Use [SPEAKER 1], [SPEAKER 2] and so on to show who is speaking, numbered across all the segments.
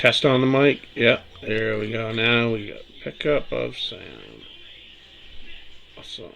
[SPEAKER 1] Test on the mic. Yep, there we go. Now we got pickup of sound. Awesome.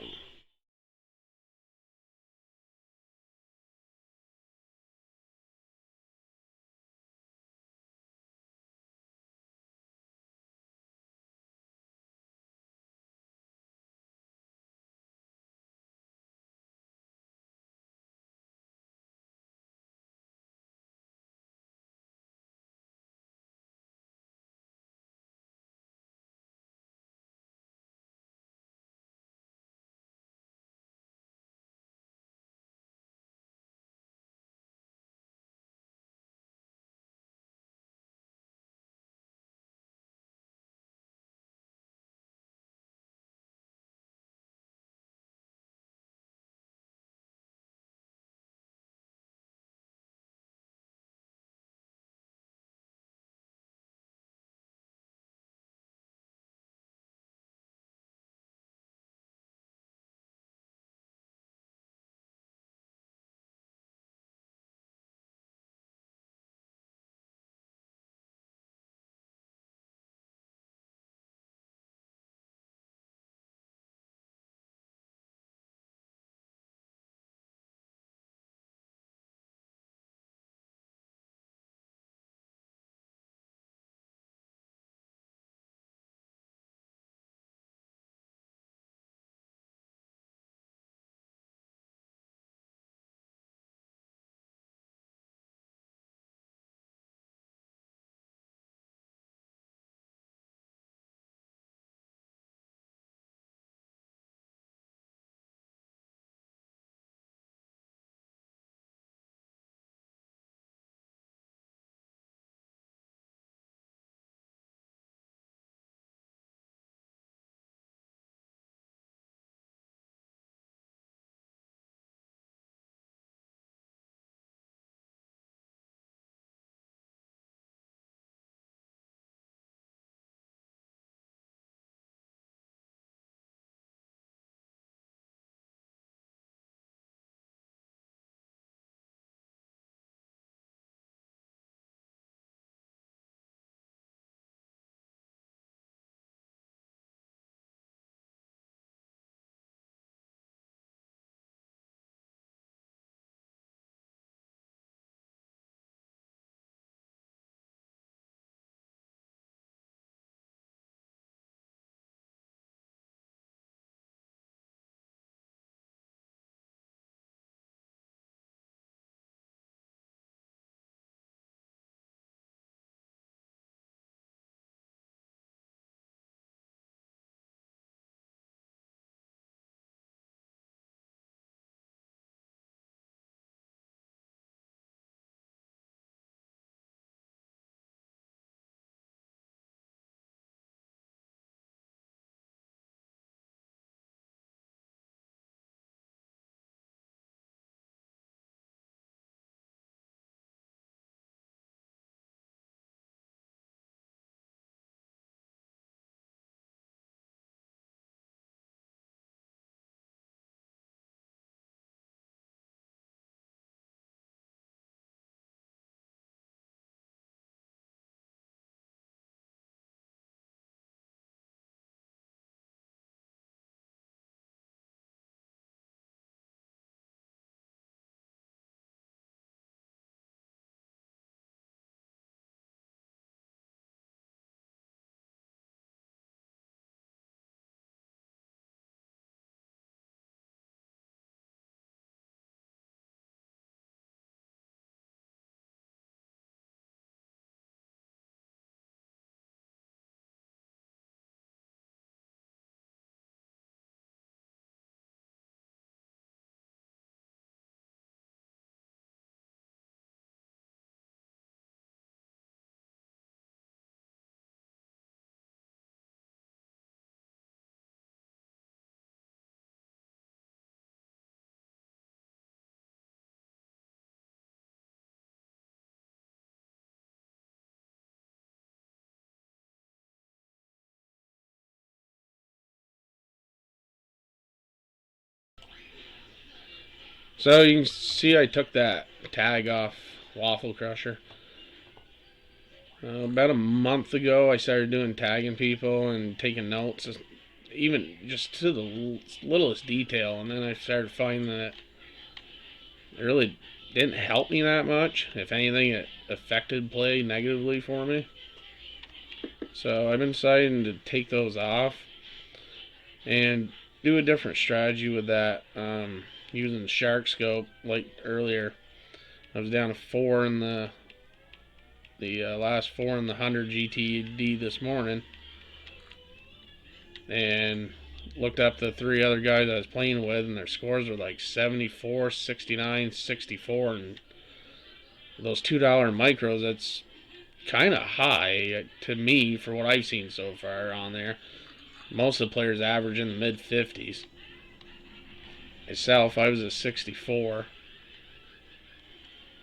[SPEAKER 1] So you can see I took that tag off Waffle Crusher. About a month ago, I started doing tagging people and taking notes, even just to the littlest detail, and then I started finding that it really didn't help me that much. If anything, it affected play negatively for me. So I've been deciding to take those off and do a different strategy with that. Using the shark scope like earlier, I was down to four in the last four in the 100 GTD this morning, and looked up the three other guys I was playing with, and their scores were like 74, 69, 64, and those $2 micros, that's kind of high to me for what I've seen so far on there. Most of the players average in the mid 50s. Myself, I was at 64.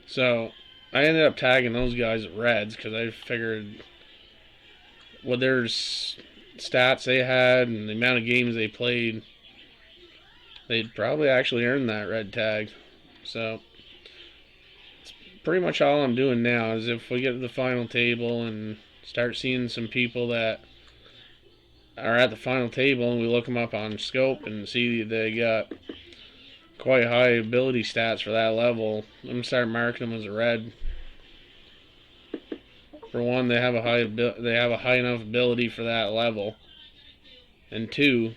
[SPEAKER 1] So I ended up tagging those guys at Reds because I figured with their stats they had and the amount of games they played, they'd probably actually earn that red tag. So pretty much all I'm doing now is if we get to the final table and start seeing some people that are at the final table and we look them up on scope and see they got quite high ability stats for that level, I'm gonna start marking them as a red. For one, they have a high enough ability for that level, and two,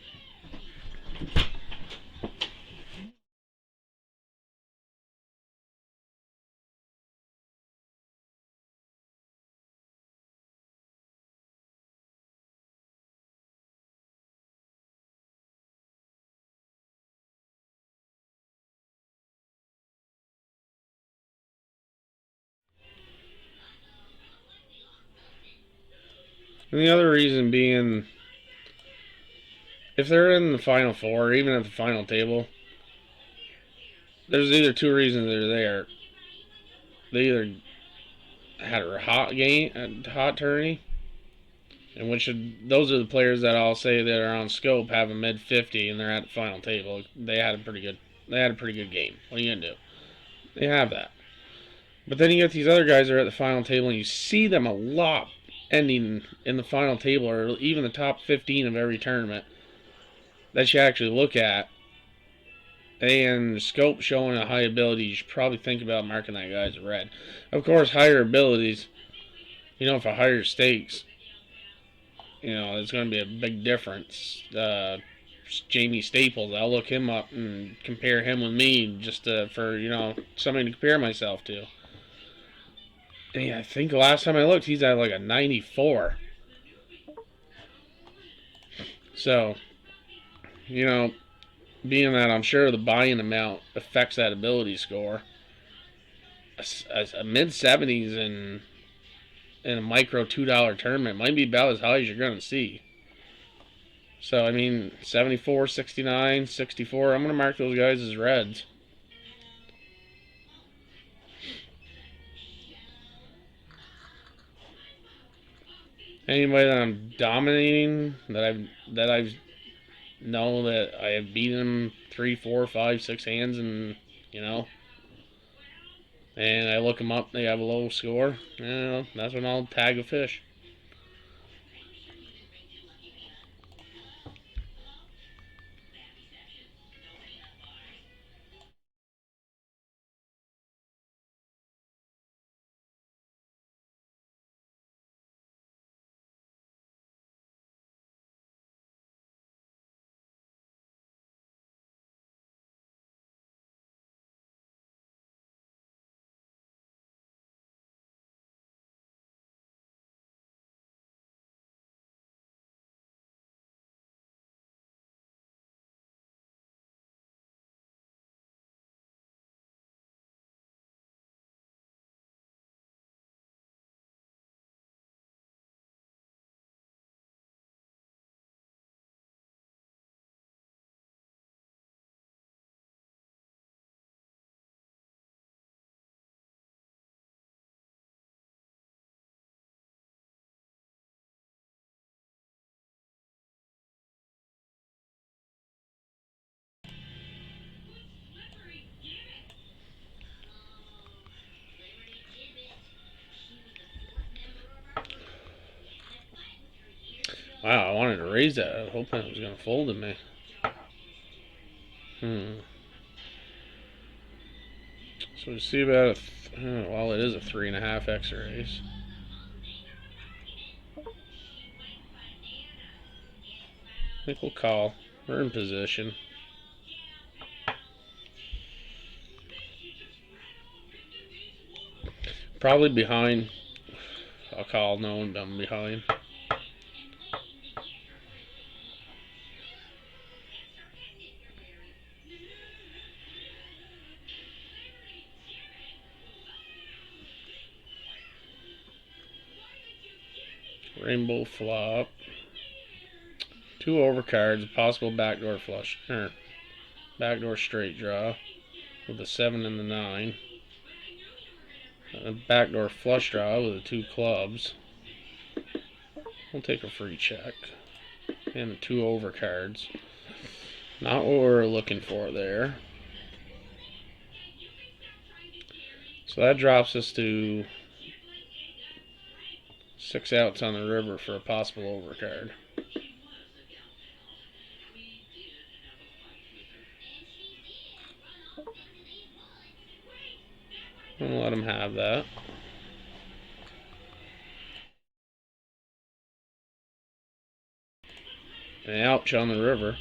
[SPEAKER 1] and the other reason being, if they're in the final four or even at the final table, there's either two reasons they're there. They either had a hot tourney, in which those are the players that I'll say that are on scope have a mid 50 and they're at the final table. They had a pretty good game. What are you gonna do? They have that. But then you get these other guys that are at the final table, and you see them a lot ending in the final table or even the top 15 of every tournament that you actually look at. And scope showing a high ability, you should probably think about marking that guy as a red. Of course, higher abilities, for higher stakes, it's going to be a big difference. Jamie Staples, I'll look him up and compare him with me just for somebody to compare myself to. And yeah, I think the last time I looked, he's at like a 94. So, being that I'm sure the buy-in amount affects that ability score, a mid 70s in a micro $2 tournament might be about as high as you're going to see. So, I mean, 74, 69, 64, I'm going to mark those guys as reds. Anybody that I'm dominating, that I've know that I have beaten them 3, 4, 5, 6 hands, and and I look them up, they have a low score. That's when I'll tag a fish. Wow, I wanted to raise that. I was hoping it was going to fold to me. So we see about well, it is a 3.5 X raise. I think we'll call. We're in position. Probably behind. I'll call. No, I'm behind. Rainbow flop. 2 overcards. Possible backdoor flush. Backdoor straight draw. With a 7 and the 9. A backdoor flush draw with the 2 clubs. We'll take a free check. And the 2 overcards. Not what we're looking for there. So that drops us to 6 outs on the river for a possible overcard. We'll let him have that. And ouch on the river.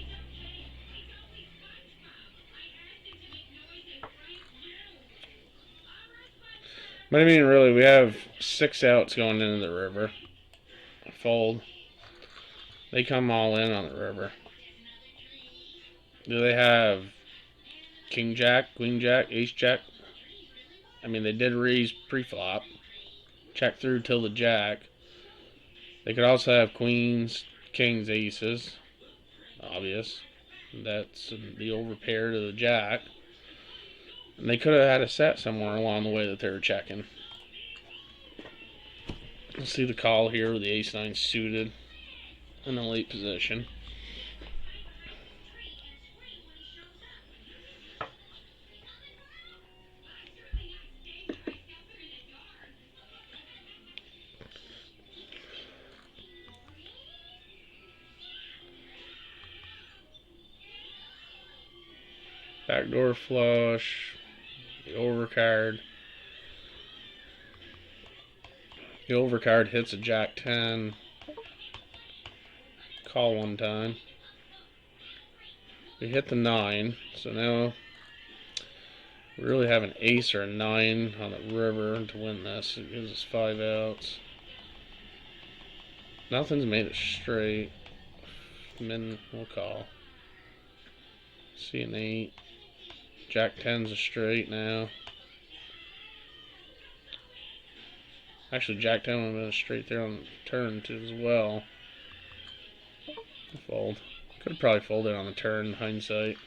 [SPEAKER 1] But I mean, really, we have 6 outs going into the river. Fold. They come all in on the river. Do they have King Jack, Queen Jack, Ace Jack? I mean, they did raise pre-flop. Check through till the Jack. They could also have Queens, Kings, Aces. Obvious. That's the overpair to the Jack. And they could have had a set somewhere along the way that they were checking. Let's see the call here with the Ace-9 suited in the late position. Backdoor flush. The overcard. The overcard hits a Jack 10. Call one time. We hit the 9, so now we really have an ace or a 9 on the river to win this. It gives us 5 outs. Nothing's made it straight. Min, we'll call. See an 8. Jack 10's a straight now. Actually, Jack 10 would have been a straight there on the turn too as well. Fold. Could have probably folded on the turn, hindsight.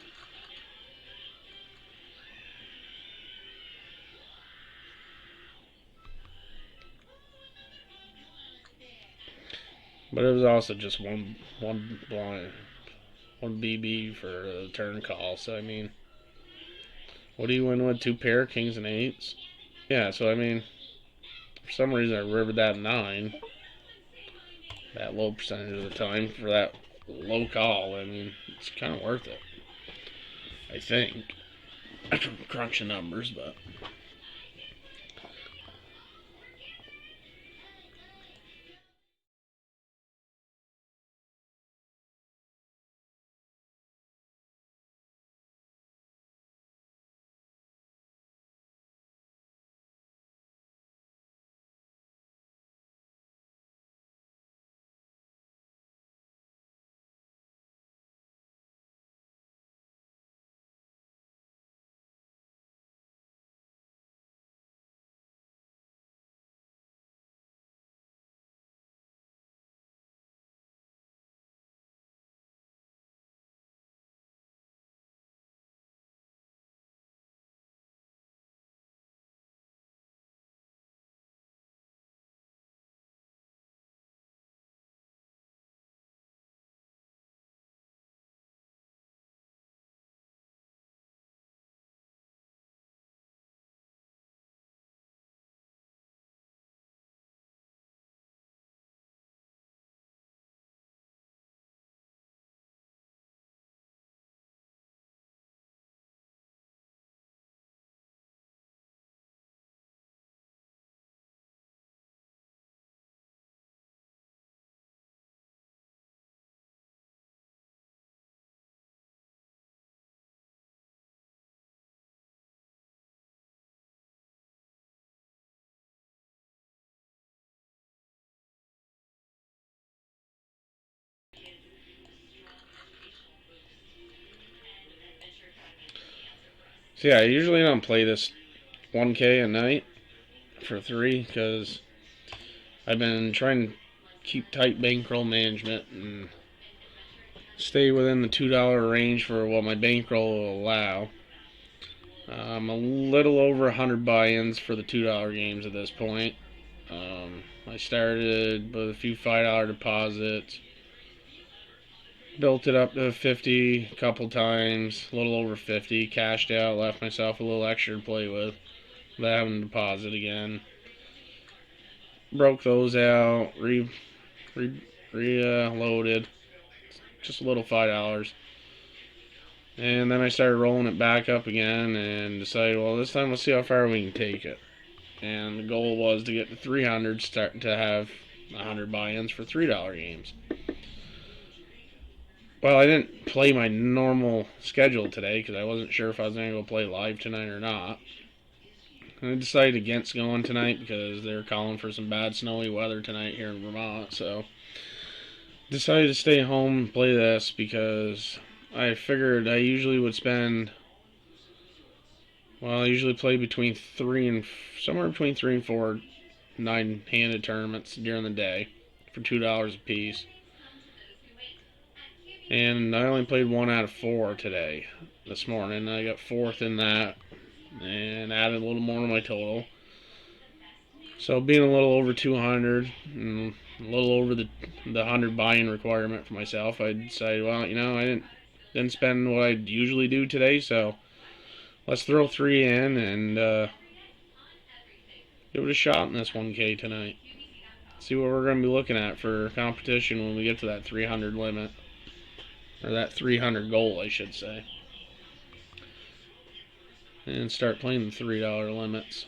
[SPEAKER 1] But it was also just one blind, one BB for the turn call. So I mean, what do you win with? 2 pair, kings and 8s? Yeah. So I mean, for some reason I rivered that 9. That low percentage of the time for that low call. I mean, it's kind of worth it. I think. I can crunch the numbers, but. So yeah, I usually don't play this 1K a night for 3 because I've been trying to keep tight bankroll management and stay within the $2 range for what my bankroll will allow. I'm a little over 100 buy-ins for the $2 games at this point. I started with a few $5 deposits, built it up to 50 a couple times, a little over 50, cashed out, left myself a little extra to play with, without having to deposit again. Broke those out, reloaded, just a little $5. And then I started rolling it back up again and decided, well, this time let's see how far we can take it. And the goal was to get to 300, start to have 100 buy-ins for $3 games. Well, I didn't play my normal schedule today because I wasn't sure if I was going to go play live tonight or not. And I decided against going tonight because they're calling for some bad snowy weather tonight here in Vermont. So decided to stay home and play this because I figured I usually would spend. Well, I usually play between somewhere between 3 and 4 nine-handed tournaments during the day for $2 a piece. And I only played 1 out of 4 today, this morning. I got 4th in that and added a little more to my total. So being a little over 200 and a little over the 100 buy-in requirement for myself, I decided, well, I didn't spend what I usually do today, so let's throw 3 in and give it a shot in this 1K tonight. See what we're going to be looking at for competition when we get to that 300 limit. Or that 300 goal, I should say. And start playing the $3 limits.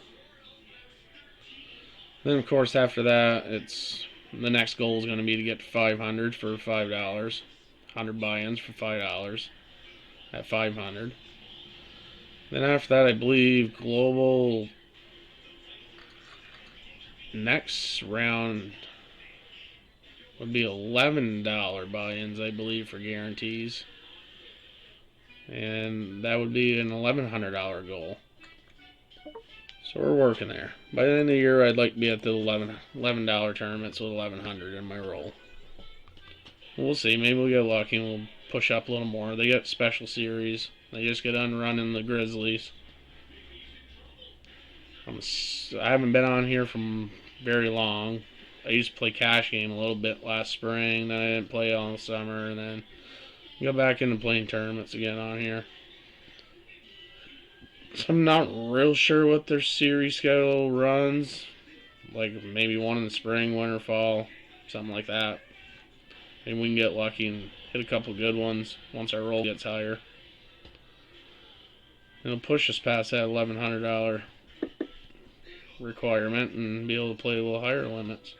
[SPEAKER 1] Then, of course, after that, the next goal is going to be to get to 500 for $5. 100 buy-ins for $5 at 500. Then after that, I believe global next round would be $11 buy-ins, I believe, for guarantees. And that would be an $1,100 goal. So we're working there. By the end of the year, I'd like to be at the $11 tournaments with 1,100 in my roll. We'll see. Maybe we'll get lucky and we'll push up a little more. They get special series. They just get done running the Grizzlies. I haven't been on here from very long. I used to play cash game a little bit last spring. Then I didn't play all summer. And then got back into playing tournaments again on here. So I'm not real sure what their series schedule runs. Like maybe one in the spring, winter, fall, something like that. Maybe we can get lucky and hit a couple good ones once our roll gets higher. It'll push us past that $1,100 requirement and be able to play a little higher limits.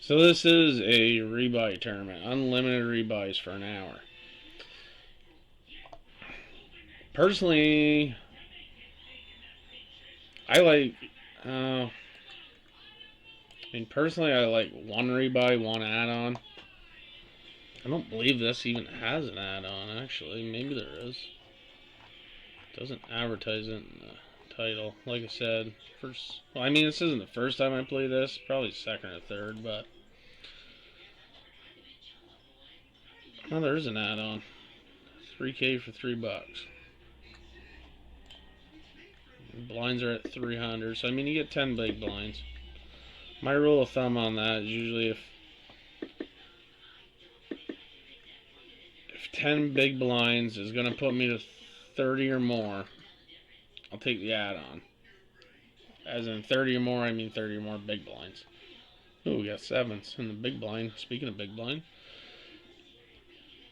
[SPEAKER 1] So this is a rebuy tournament. Unlimited rebuys for an hour. Personally, I like... personally, I like one rebuy, one add-on. I don't believe this even has an add-on, actually. Maybe there is. It doesn't advertise it in the title. Like I said, first... Well, I mean, this isn't the first time I play this. Probably second or third, but... Oh, there is an add-on. 3K for $3. Blinds are at 300, so I mean, you get 10 big blinds. My rule of thumb on that is usually if 10 big blinds is going to put me to 30 or more, I'll take the add-on. As in 30 or more, I mean 30 or more big blinds. Oh, we got sevens in the big blind. Speaking of big blind,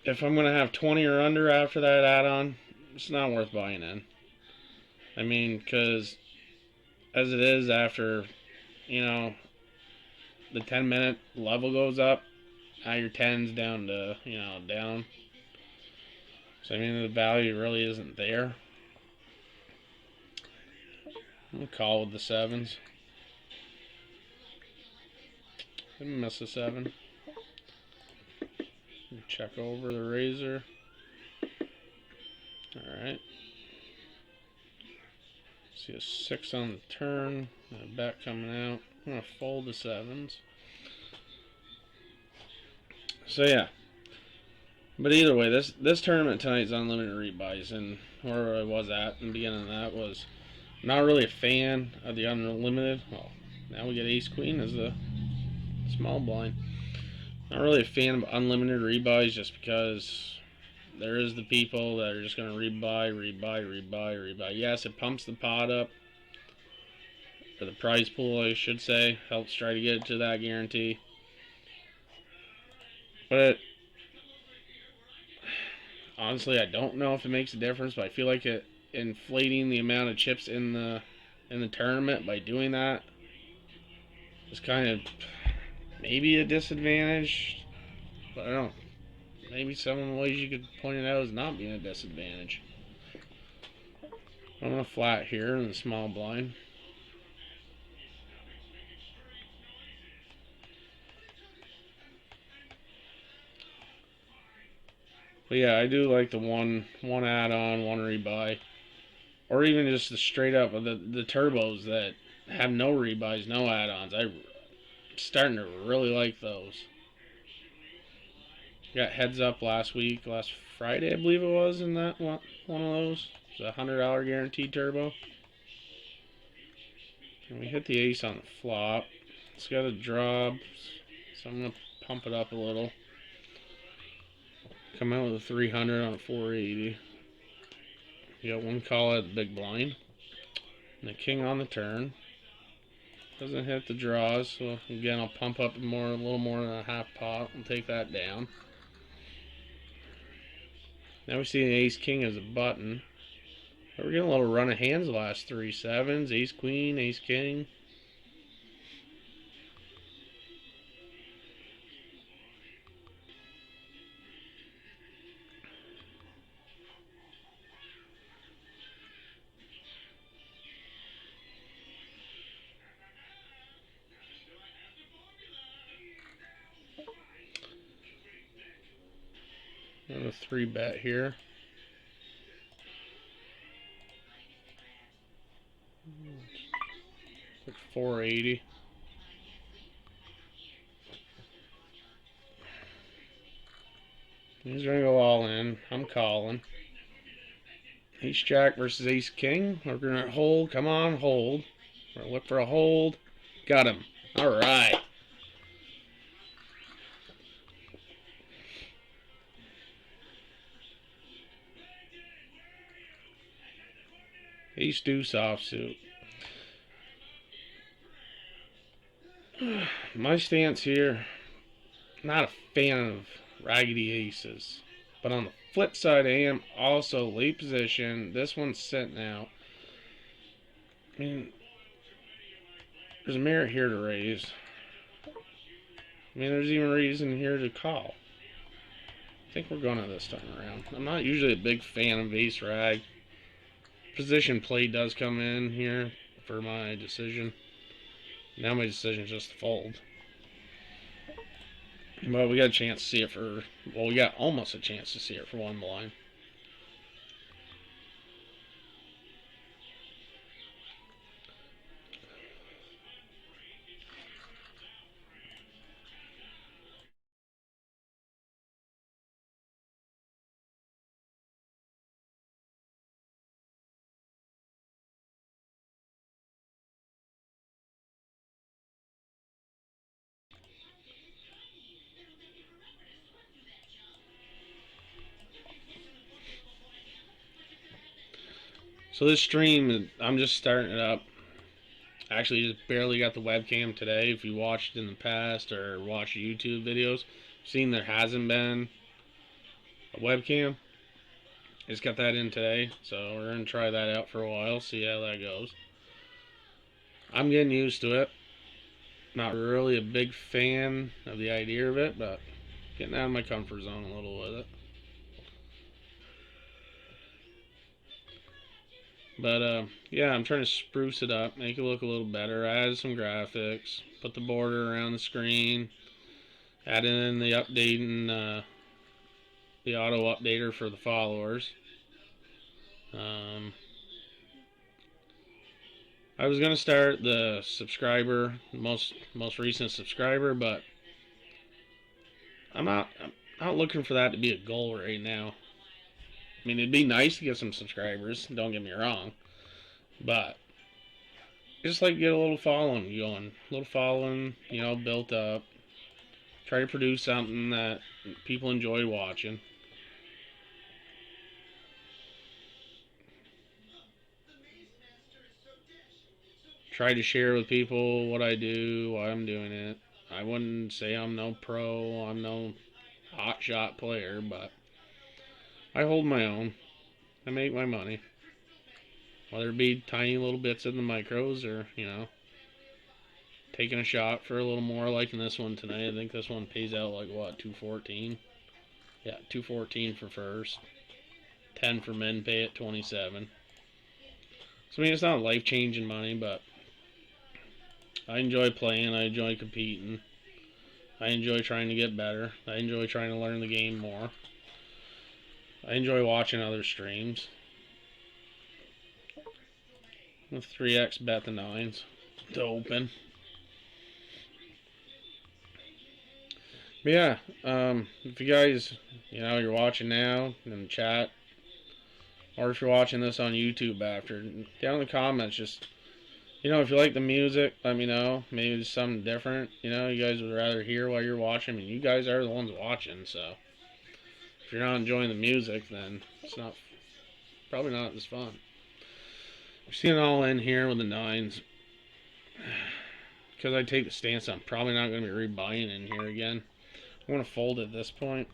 [SPEAKER 1] if I'm going to have 20 or under after that add-on, it's not worth buying in. I mean, because as it is, after, the 10-minute level goes up, now your 10's down to, down. So, I mean, the value really isn't there. I'm going to call with the sevens. Didn't miss a 7. Check over the razor. Alright. See a 6 on the turn. And a bet coming out. I'm going to fold the 7s. So yeah. But either way, this tournament tonight is unlimited rebuys. And where I was at in the beginning of that was not really a fan of the unlimited. Well, now we get ace queen as the small blind. Not really a fan of unlimited rebuys just because there is the people that are just going to rebuy. Yes, it pumps the pot up, or the prize pool, I should say. Helps try to get it to that guarantee. But honestly, I don't know if it makes a difference, but I feel like it inflating the amount of chips in the tournament by doing that is kind of maybe a disadvantage. But I don't know. Maybe some of the ways you could point it out as not being a disadvantage. I'm going to flat here in the small blind. But yeah, I do like the one add-on, one rebuy. Or even just the straight up, the turbos that have no rebuys, no add-ons. I'm starting to really like those. Got heads up last Friday, I believe it was, in that one of those. It's a $100 guaranteed turbo. And we hit the ace on the flop. It's got a drop, so I'm going to pump it up a little. Come out with a 300 on a 480. You got one call at the big blind. And the king on the turn. Doesn't hit the draws, so again I'll pump up a little more than a half pot and take that down. Now we see an ace king as a button. We're getting a little run of hands the last 3 sevens, ace queen, ace king. And a 3-bet here. Like 480. He's gonna go all in. I'm calling. Ace jack versus ace king. We're gonna hold. Come on, hold. We're gonna look for a hold. Got him. All right. Ace deuce offsuit. My stance here, not a fan of raggedy aces. But on the flip side, I am also late position. This one's sitting out. I mean, there's a merit here to raise. I mean, there's even a reason here to call. I think we're going to this time around. I'm not usually a big fan of ace rag. Position play does come in here for my decision. Now my decision is just to fold. But we got a chance to see it for, well, we got almost a chance to see it for one blind. So this stream, I'm just starting it up. I actually just barely got the webcam today. If you watched in the past or watched YouTube videos, seen there hasn't been a webcam. I just got that in today, so we're going to try that out for a while, see how that goes. I'm getting used to it. Not really a big fan of the idea of it, but getting out of my comfort zone a little with it. But yeah, I'm trying to spruce it up, make it look a little better, add some graphics, put the border around the screen, add in the updating, the auto updater for the followers. I was gonna start the subscriber, most recent subscriber, but I'm not looking for that to be a goal right now. I mean, it'd be nice to get some subscribers. Don't get me wrong, but just like get a little following going, a little following, built up. Try to produce something that people enjoy watching. Try to share with people what I do, why I'm doing it. I wouldn't say I'm no pro, I'm no hot shot player, but I hold my own. I make my money. Whether it be tiny little bits in the micros or, taking a shot for a little more like in this one tonight. I think this one pays out like what, 214? Yeah, 214 for first. 10 for men pay at 27. So I mean it's not life changing money, but I enjoy playing, I enjoy competing. I enjoy trying to get better. I enjoy trying to learn the game more. I enjoy watching other streams. With 3x bet the nines to open. But yeah, if you guys, you're watching now in the chat, or if you're watching this on YouTube after, down in the comments, just, if you like the music, let me know. Maybe it's something different, you guys would rather hear while you're watching. I mean, you guys are the ones watching, so if you're not enjoying the music, then it's probably not as fun. We're seeing it all in here with the nines. Because I take the stance, I'm probably not going to be rebuying in here again. I want to fold at this point.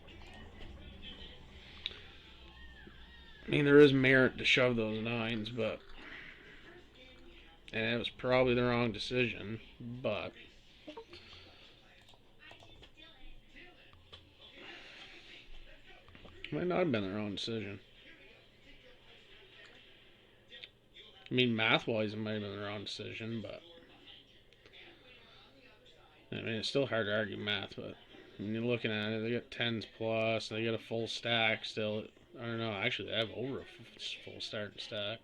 [SPEAKER 1] I mean, there is merit to shove those nines, but... And it was probably the wrong decision, but... Might not have been the wrong decision. I mean, math-wise, it might have been the wrong decision, but... I mean, it's still hard to argue math, but... When you're looking at it, they got 10s plus, they got a full stack still. I don't know, actually, they have over a full starting stack.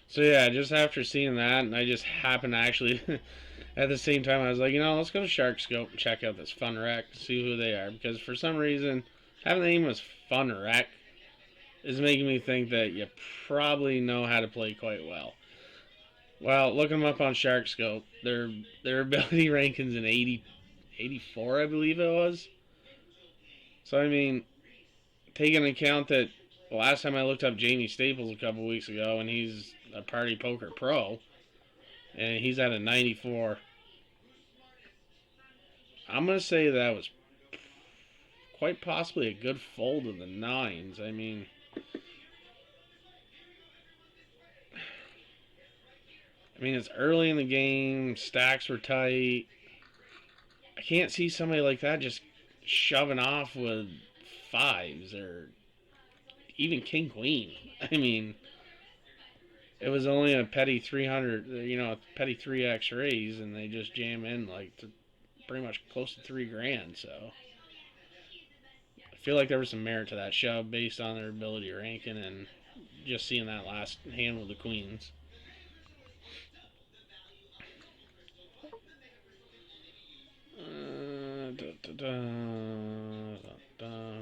[SPEAKER 1] So yeah, just after seeing that, and I just happened to actually, at the same time, I was like, let's go to Shark Scope and check out this Fun Rec, see who they are, because for some reason, having the name was Fun Rec is making me think that you probably know how to play quite well. Well, looking them up on Shark Scope, their ability rankings in 84, I believe it was. So I mean, taking into account that the last time I looked up Jamie Staples a couple weeks ago, and he's a Party Poker Pro, and he's at a 94. I'm gonna say that was quite possibly a good fold of the nines. I mean, it's early in the game. Stacks were tight. I can't see somebody like that just shoving off with fives or even king queen. I mean, it was only a petty 300, a petty 3x raise, and they just jam in like pretty much close to 3 grand. So I feel like there was some merit to that shove based on their ability ranking and just seeing that last hand with the queens. Da, da, da, da.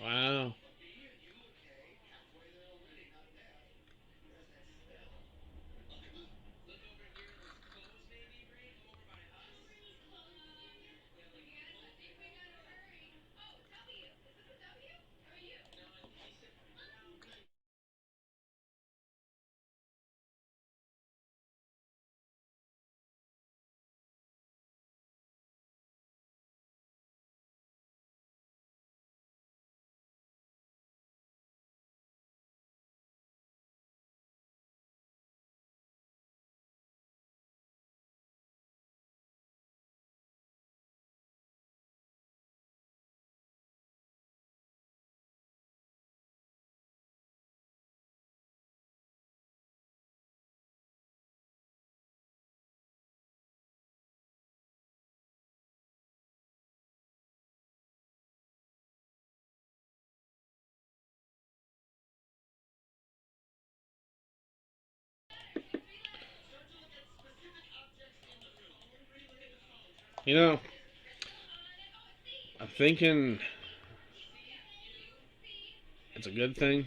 [SPEAKER 1] Wow. You know, I'm thinking it's a good thing.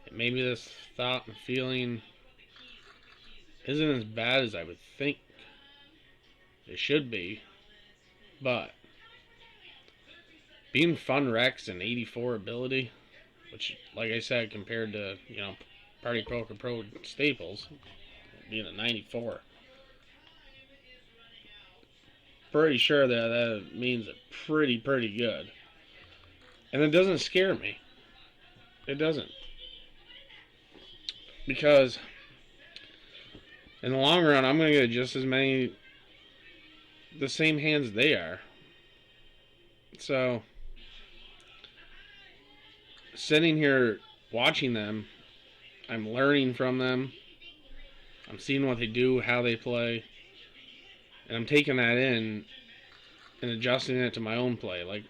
[SPEAKER 1] Maybe this thought and feeling isn't as bad as I would think it should be, but being Fun Rex and 84 ability, which, like I said, compared to, Party Poker Pro Staples, being a 94, pretty sure that means it pretty good. And it doesn't scare me. It doesn't. Because in the long run, I'm going to get just as many, the same hands they are. So, sitting here watching them, I'm learning from them. I'm seeing what they do, how they play. And I'm taking that in and adjusting it to my own play. Like,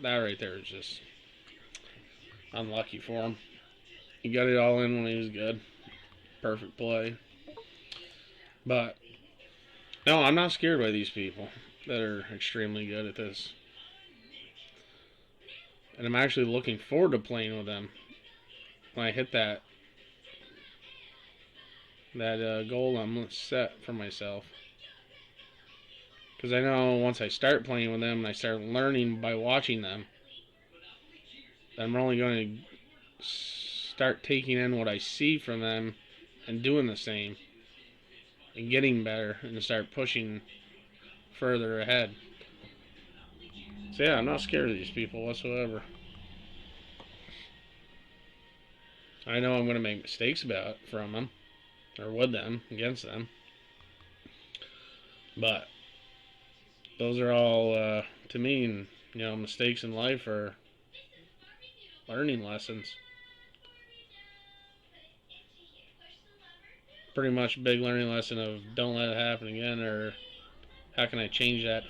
[SPEAKER 1] that right there is just unlucky for him. He got it all in when he was good. Perfect play. But, no, I'm not scared by these people that are extremely good at this. And I'm actually looking forward to playing with them when I hit that goal I'm set for myself. Because I know once I start playing with them and I start learning by watching them, I'm only going to start taking in what I see from them and doing the same and getting better and start pushing further ahead. So yeah, I'm not scared of these people whatsoever. I know I'm going to make mistakes from them or with them against them, but those are all to me, mistakes in life are learning lessons. Pretty much a big learning lesson of don't let it happen again, or how can I change that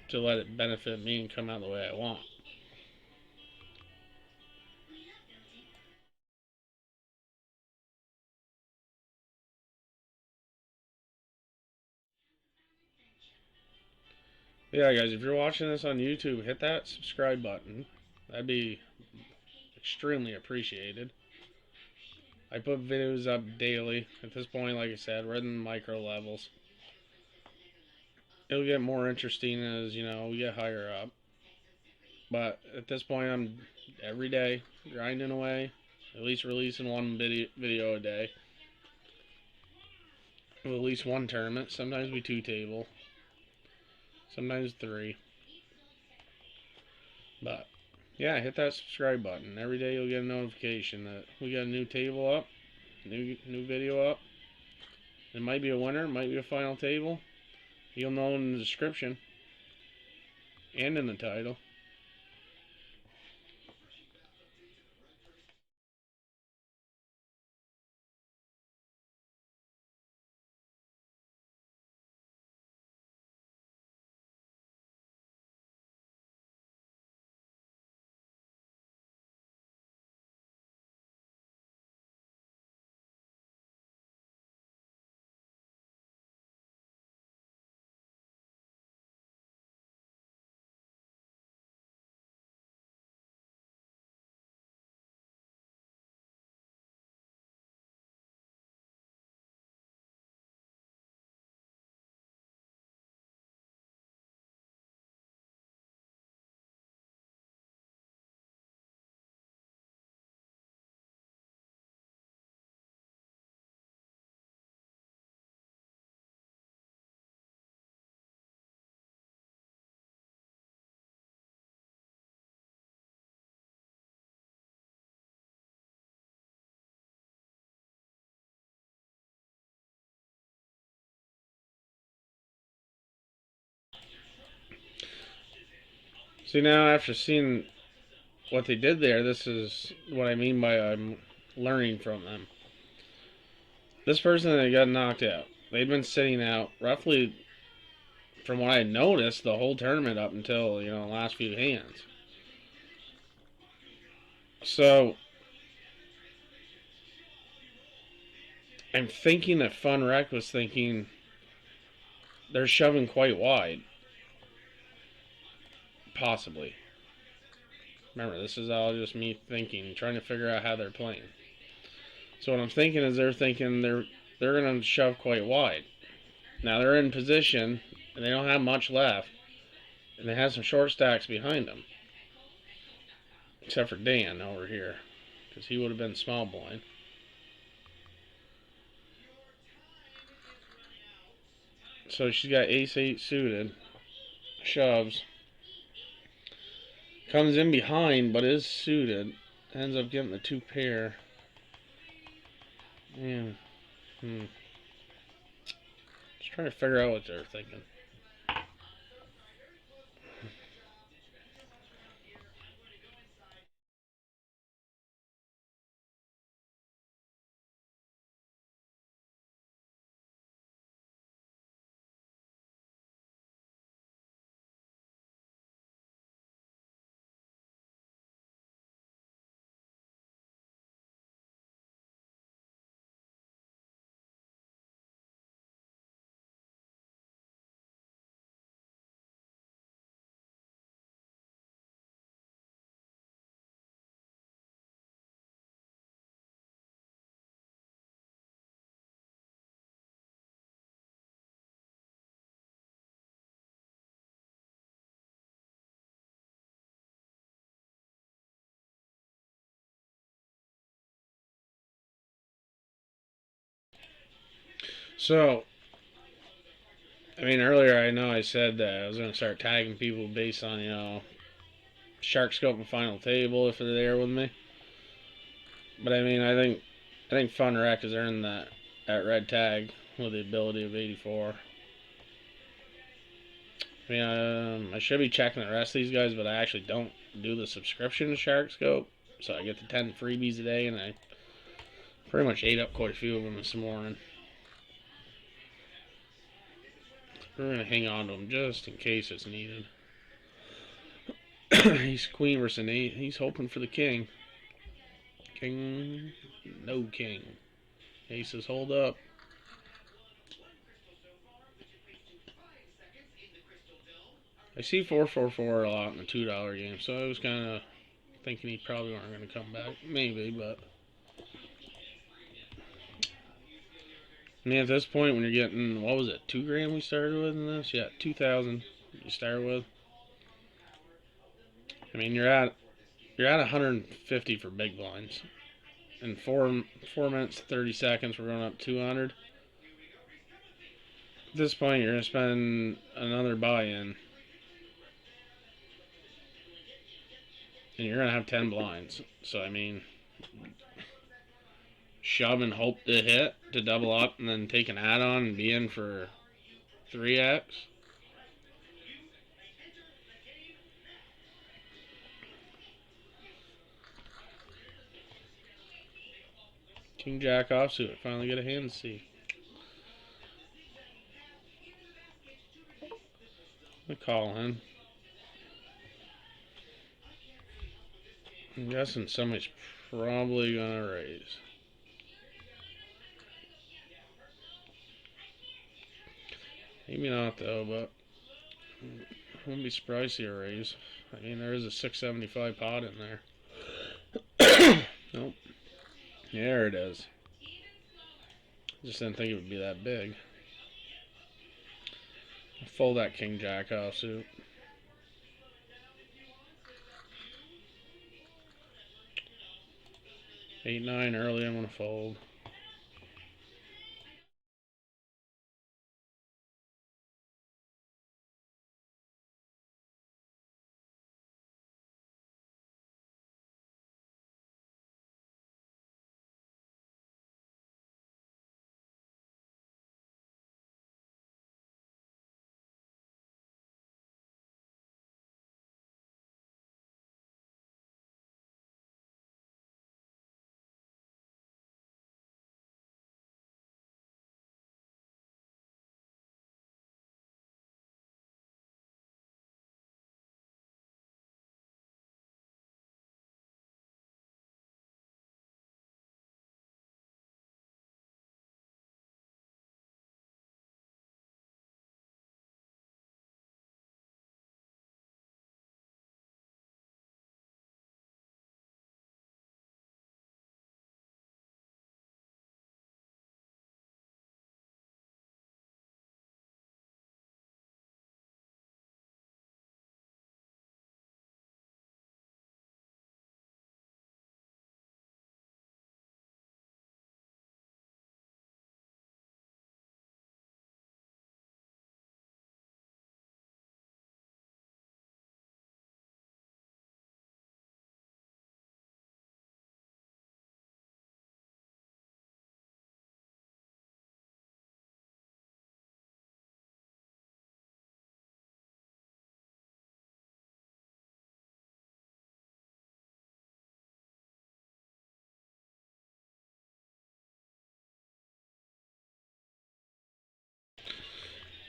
[SPEAKER 1] to let it benefit me and come out the way I want. Yeah, guys, if you're watching this on YouTube, hit that subscribe button. That'd be extremely appreciated. I put videos up daily. At this point, like I said, we're in the micro levels. It'll get more interesting as, we get higher up. But at this point, I'm every day grinding away, at least releasing one video a day. With at least one tournament. Sometimes we two table. Sometimes three. But yeah, hit that subscribe button. Every day you'll get a notification that we got a new table up, new video up. It might be a winner, might be a final table. You'll know in the description and in the title. See, now after seeing what they did there, this is what I mean by I'm learning from them. This person that got knocked out, they'd been sitting out roughly, from what I noticed, the whole tournament up until, the last few hands. So I'm thinking that Fun Rec was thinking they're shoving quite wide. Possibly. Remember, this is all just me thinking, trying to figure out how they're playing. So what I'm thinking is they're thinking they're going to shove quite wide. Now they're in position, and they don't have much left, and they have some short stacks behind them. Except for Dan over here, because he would have been small blind. So she's got ace-8 suited, shoves, comes in behind, but is suited, ends up getting the two pair. And, just trying to figure out what they're thinking. So, I mean, earlier I know I said that I was going to start tagging people based on, Shark Scope and Final Table if they're there with me. But I mean, I think Fun Rec has earned that red tag with the ability of 84. I mean, I should be checking the rest of these guys, but I actually don't do the subscription to Shark Scope, so I get the 10 freebies a day, and I pretty much ate up quite a few of them this morning. We're gonna hang on to them just in case it's needed. He's queen versus an 8. He's hoping for the king. King, no king. Aces hold up. I see 444 a lot in the $2 game, so I was kind of thinking he probably weren't going to come back. Maybe, but I mean, at this point, when you're getting, what was it, 2 grand we started with in this? Yeah, 2,000 you start with. I mean, you're at 150 for big blinds. In 4 minutes 30 seconds, we're going up 200. At this point, you're going to spend another buy-in, and you're going to have 10 blinds. So I mean, shove and hope to hit to double up, and then take an add-on and be in for 3x. King Jack offsuit. I finally get a hand to see. I call in. I'm guessing somebody's probably gonna raise. Maybe not though, but I wouldn't be surprised to see a raise. I mean, there is a 675 pot in there. Nope. Yeah, there it is. Just didn't think it would be that big. I'll fold that King Jack offsuit. 8-9 early. I'm gonna fold.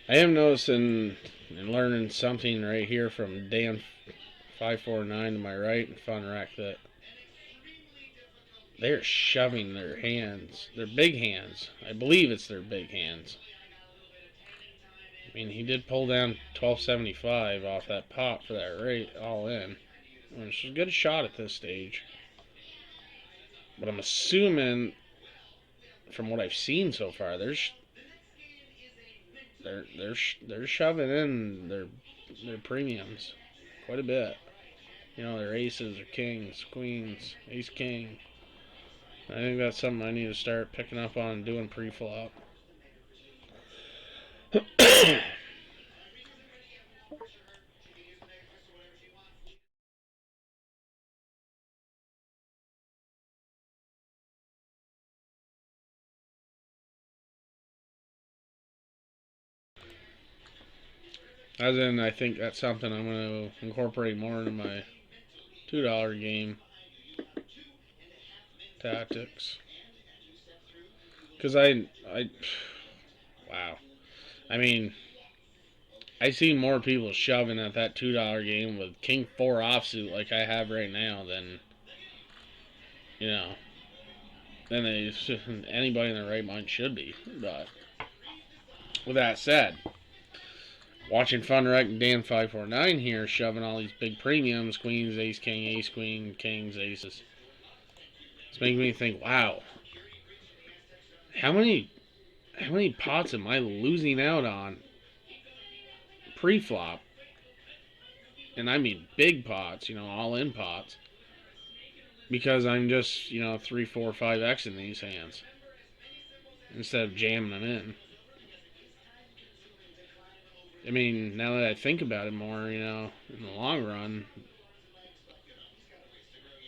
[SPEAKER 1] I am noticing and learning something right here from Dan 549 to my right and Fun Rack that they're shoving their hands, their big hands. I believe it's their big hands. I mean, he did pull down 1275 off that pot for that rate all in, which is a good shot at this stage. But I'm assuming, from what I've seen so far, they're shoving in their premiums quite a bit. Their aces or kings, queens, ace king. I think that's something I need to start picking up on and doing pre-flop. As in, I think that's something I'm going to incorporate more into my $2 game tactics. Because wow. I mean, I see more people shoving at that $2 game with King 4 offsuit like I have right now than, you know, than anybody in their right mind should be. But with that said, watching Funwreck and Dan549 here shoving all these big premiums, queens, ace, king, ace, queen, kings, aces. It's making me think, wow, how many pots am I losing out on pre-flop? And I mean big pots, all in pots. Because I'm just, 3, 4, 5x in these hands instead of jamming them in. I mean, now that I think about it more, in the long run,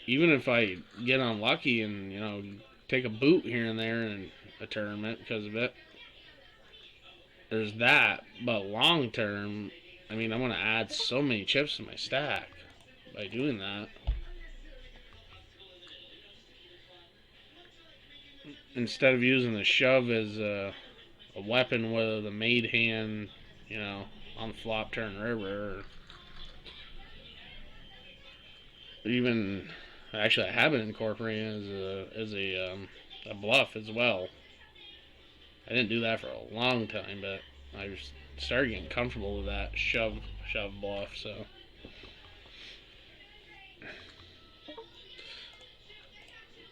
[SPEAKER 1] even if I get unlucky and, take a boot here and there in a tournament because of it, there's that. But long term, I mean, I'm going to add so many chips to my stack by doing that. Instead of using the shove as a weapon with a made hand, on flop turn river, or even actually I have it incorporated as a bluff as well. I didn't do that for a long time, but I just started getting comfortable with that shove bluff. So,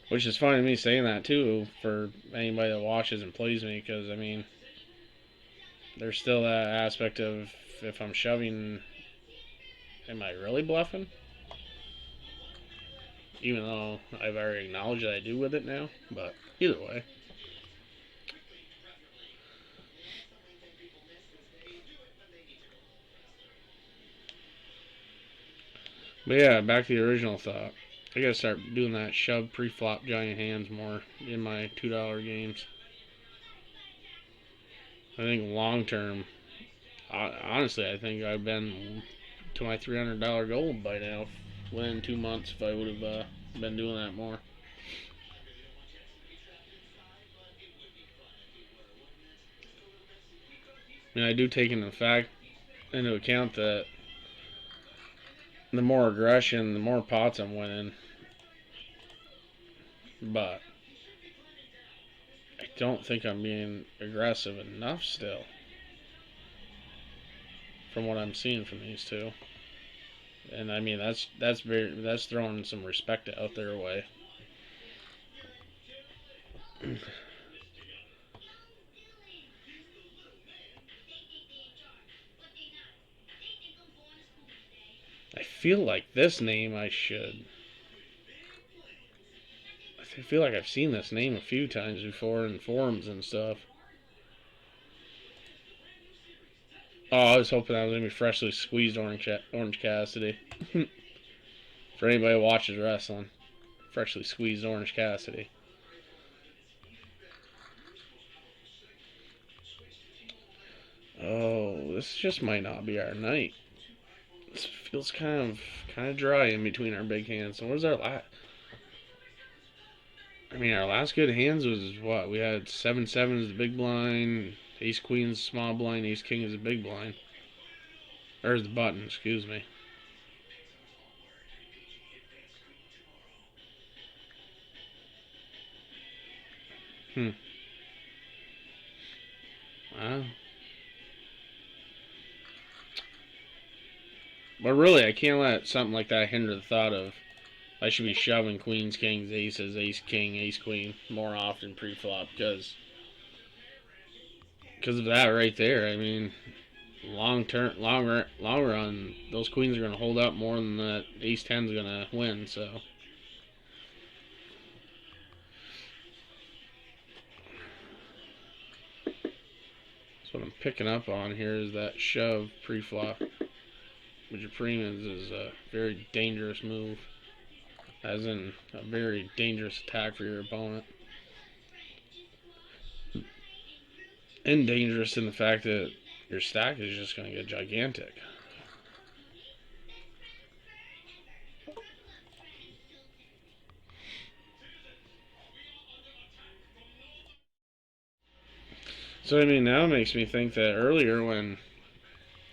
[SPEAKER 1] which is funny to me saying that too for anybody that watches and plays me, because I mean, there's still that aspect of if I'm shoving, am I really bluffing? Even though I've already acknowledged that I do with it now, but either way. But yeah, back to the original thought. I gotta start doing that shove pre-flop giant hands more in my $2 games. I think long term, honestly, I think I've been to my $300 goal by now within 2 months if I would have been doing that more. I mean, I do take into account that the more aggression, the more pots I'm winning. But I don't think I'm being aggressive enough still, from what I'm seeing from these two. And I mean that's throwing some respect out their way. I feel like this name I feel like I've seen this name a few times before in forums and stuff. Oh, I was hoping that was gonna be freshly squeezed Orange Cassidy. For anybody who watches wrestling, freshly squeezed Orange Cassidy. Oh, this just might not be our night. This feels kind of dry in between our big hands. So what was our last? I mean, our last good hands was what? We had 7-7 as the big blind, Ace Queen is the small blind, Ace King is the big blind. Or the button, excuse me. Hmm. Wow. But really, I can't let something like that hinder the thought of I should be shoving queens, kings, aces, ace, king, ace, queen more often pre-flop because of that right there. I mean, long run, those queens are going to hold up more than that ace 10 is going to win. So. That's what I'm picking up on here is that shove pre-flop with your premiums is a very dangerous move, as in a very dangerous attack for your opponent. And dangerous in the fact that your stack is just going to get gigantic. So I mean, now it makes me think that earlier when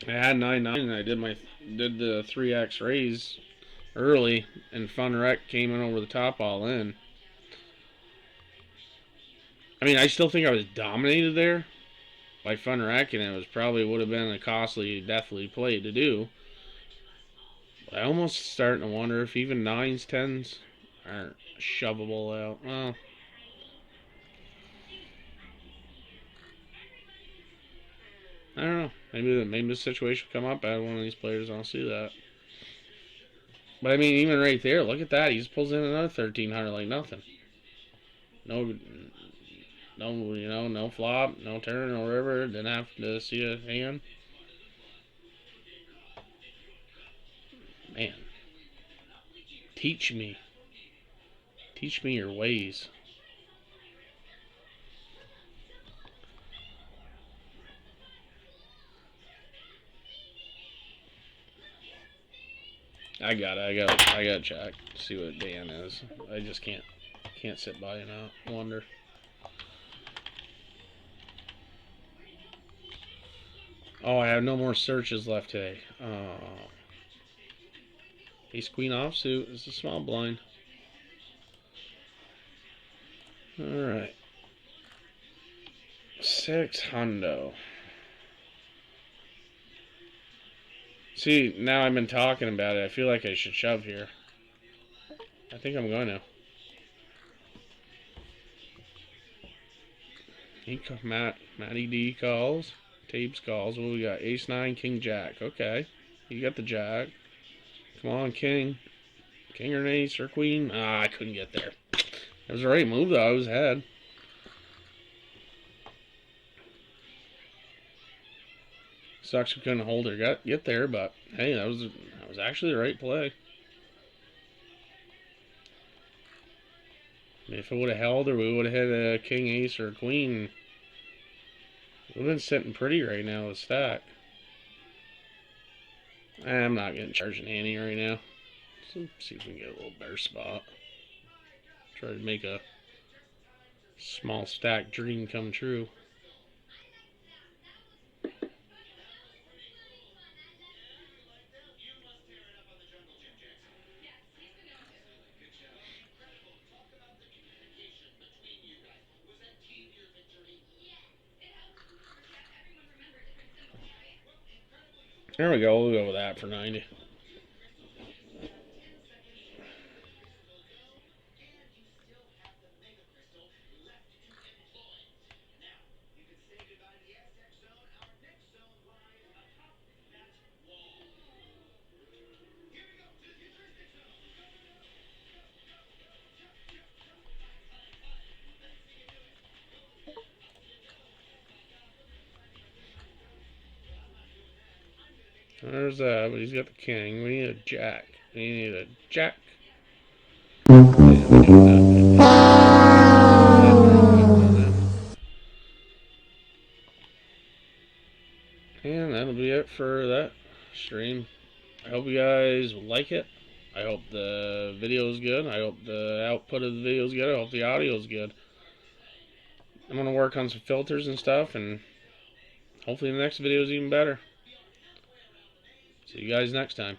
[SPEAKER 1] I had 9-9 and I did the 3x raise early and Fun Wreck came in over the top all in. I mean, I still think I was dominated there by Fun Wreck, and it was probably would have been a costly, deathly play to do. But I almost starting to wonder if even 9s, 10s aren't shovable out. Well, I don't know. Maybe the situation will come up. I had one of these players. I'll see that. But I mean, even right there, look at that. He just pulls in another 1300 like nothing. No, no flop, no turn, no river. Didn't have to see a hand. Man, teach me your ways. I got to check. See what Dan is. I just can't sit by and wonder. Oh, I have no more searches left today. Oh. Ace Queen offsuit is a small blind. Alright. 6 hundo. See, now I've been talking about it. I feel like I should shove here. I think I'm going to. Matty D calls. Tabes calls. What do we got? Ace 9, King Jack. Okay. You got the Jack. Come on, King. King or an ace or queen. Ah, I couldn't get there. It was the right move, though. I was ahead. Sucks we couldn't hold or get there, but hey, that was actually the right play. I mean, if it would have held or we would have hit a king, ace, or a queen, we've been sitting pretty right now with stack. I'm not getting charged an ante right now. So see if we can get a little better spot. Try to make a small stack dream come true. There we go. We'll go with that for 90. There's that, but he's got the king. We need a jack. We need a jack. And that'll be it for that stream. I hope you guys like it. I hope the video is good. I hope the output of the video is good. I hope the audio is good. I'm going to work on some filters and stuff, and hopefully the next video is even better. See you guys next time.